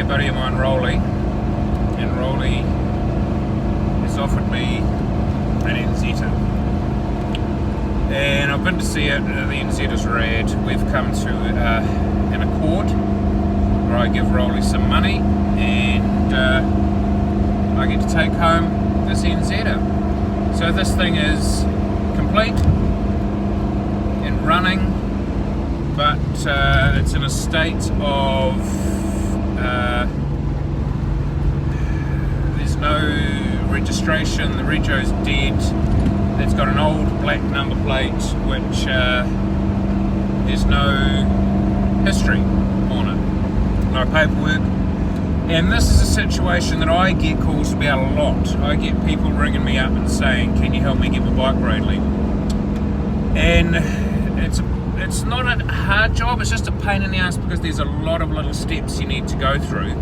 a buddy of mine, Rolly, and Rolly has offered me an Nzeta. And I've been to see it, the Nzeta's rad. We've come to an accord where I give Rolly some money and I get to take home this Nzeta. So this thing is complete and running, but it's in a state of there's no registration, the rego's dead. It's got an old black number plate which there's no history on it, no paperwork. And this is a situation that I get calls about a lot. I get people ringing me up and saying, can you help me get my bike road legal? And it's not a hard job, it's just a pain in the ass because there's a lot of little steps you need to go through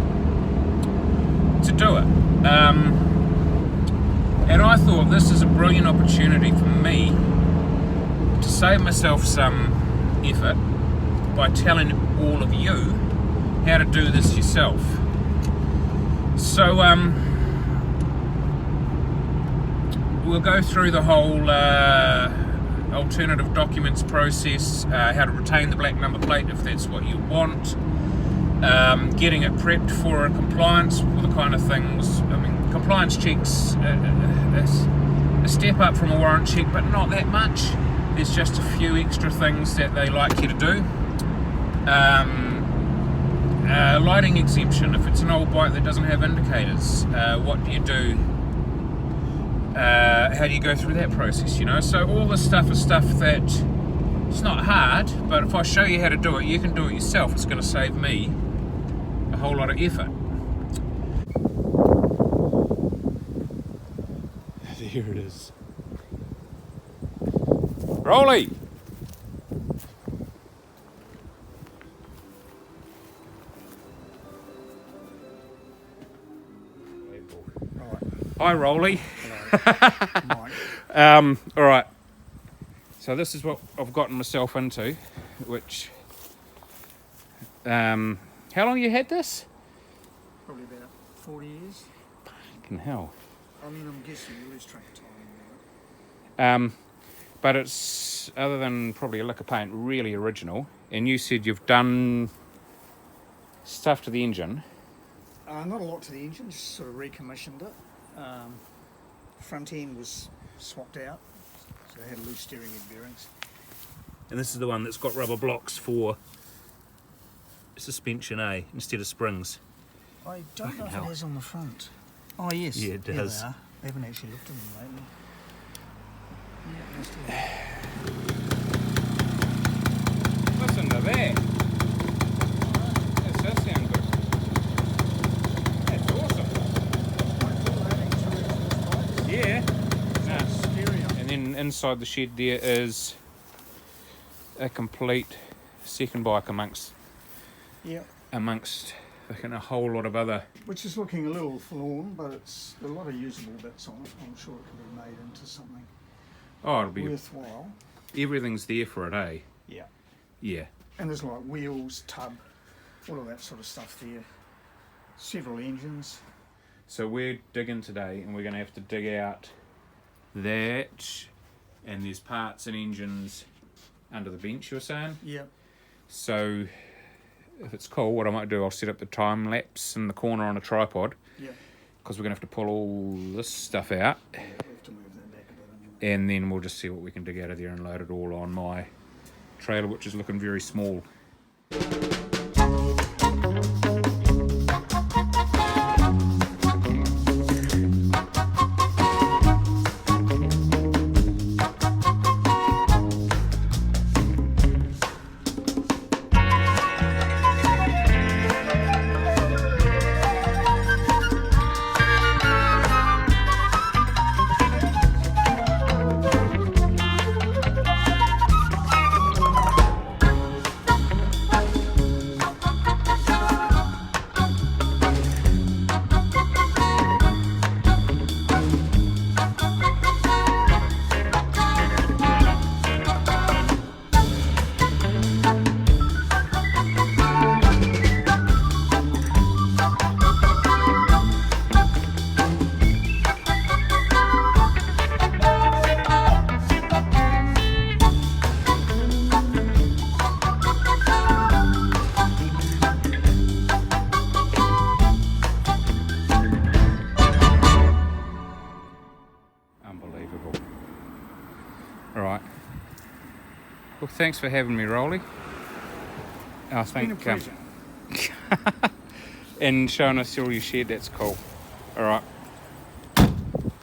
to do it. And I thought this is a brilliant opportunity for me to save myself some effort by telling all of you how to do this yourself. So we'll go through the whole alternative documents process, how to retain the black number plate if that's what you want, getting it prepped for a compliance, all the kind of things. I mean, compliance checks, a step up from a warrant check, but not that much. There's just a few extra things that they like you to do. Lighting exemption, if it's an old bike that doesn't have indicators, what do you do? How do you go through that process, you know? So all this stuff is stuff that it's not hard, but if I show you how to do it, you can do it yourself. It's going to save me a whole lot of effort. There it is. Rolly! Hi, Rolly. Hello. All right. So this is what I've gotten myself into, which... how long you had this? Probably about 40 years. Fucking hell. I mean, I'm guessing you lose track of time. But it's, other than probably a lick of paint, really original. And you said you've done stuff to the engine. Not a lot to the engine, just sort of recommissioned it. Front end was swapped out, so it had loose steering head bearings. And this is the one that's got rubber blocks for suspension, instead of springs. I don't know if hell. it has on the front. Oh yes, Yeah, it there does. they are. I haven't actually looked at them lately. Yeah, must have. Listen to that. That does sound good. That's awesome. Yeah. Nah. Stereo. And then inside the shed there is a complete second bike amongst fucking a whole lot of other. Which is looking a little forlorn, but it's a lot of usable bits on it. I'm sure it can be made into something It'll be worthwhile. everything's there for it, eh? Yeah. Yeah. And there's like wheels, tub, all of that sort of stuff there. Several engines. So we're digging today, and we're going to have to dig out that, and there's parts and engines under the bench, you were saying? Yeah. So if it's cool, what I might do, I'll set up the time lapse in the corner on a tripod, Yeah. because we're going to have to pull all this stuff out, Yeah, we have to move that back a bit anyway. and then we'll just see what we can dig out of there and load it all on my trailer, which is looking very small. Well, thanks for having me, Rolly. I think, Been a pleasure. and showing us all your shed, that's cool. All right,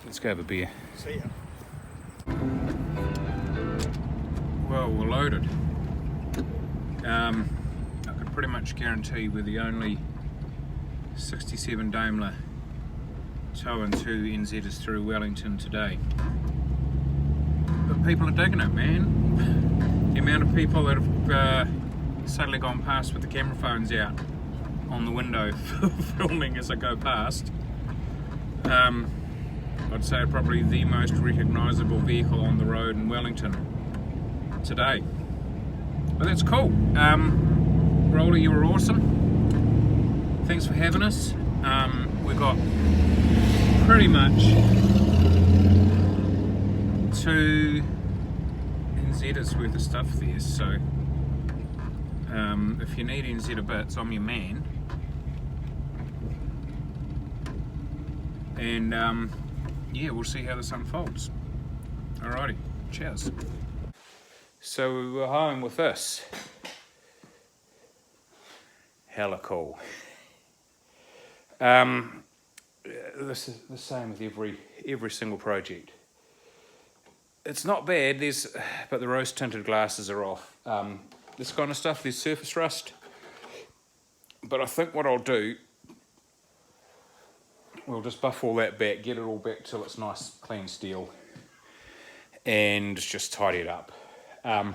let's go have a beer. See ya. Well, we're loaded. I could pretty much guarantee we're the only 67 Daimler towing 2 NZs through Wellington today. But people are digging it, man. The amount of people that have suddenly gone past with the camera phones out on the window filming as I go past. I'd say probably the most recognisable vehicle on the road in Wellington today. But that's cool. Rolly, you were awesome. Thanks for having us. We got pretty much 2 NZ's worth of stuff there, so if you need NZ bits, I'm your man. And yeah, we'll see how this unfolds. Alrighty, cheers. So we're home with this. Hella cool. This is the same with every single project. It's not bad, but the rose tinted glasses are off. This kind of stuff, there's surface rust. But I think what I'll do, we'll just buff all that back, get it all back till it's nice clean steel, and just tidy it up. I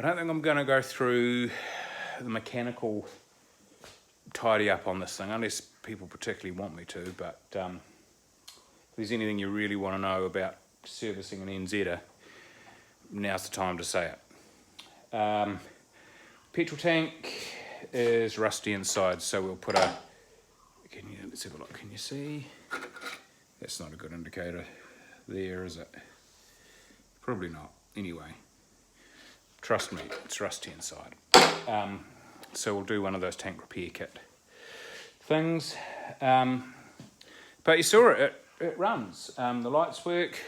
don't think I'm going to go through the mechanical tidy up on this thing, unless people particularly want me to, but if there's anything you really want to know about servicing an NZ, now's the time to say it. Petrol tank is rusty inside, so we'll put a, let's have a look, can you see? That's not a good indicator there, is it? Probably not. Anyway, trust me, it's rusty inside. So we'll do one of those tank repair kit things. But you saw it runs. The lights work.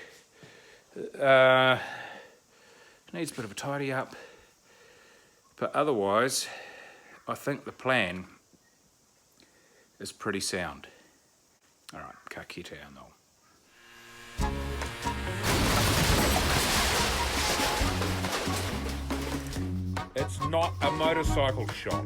Needs a bit of a tidy up. But otherwise, I think the plan is pretty sound. All right, ka kite anō. It's not a motorcycle shop.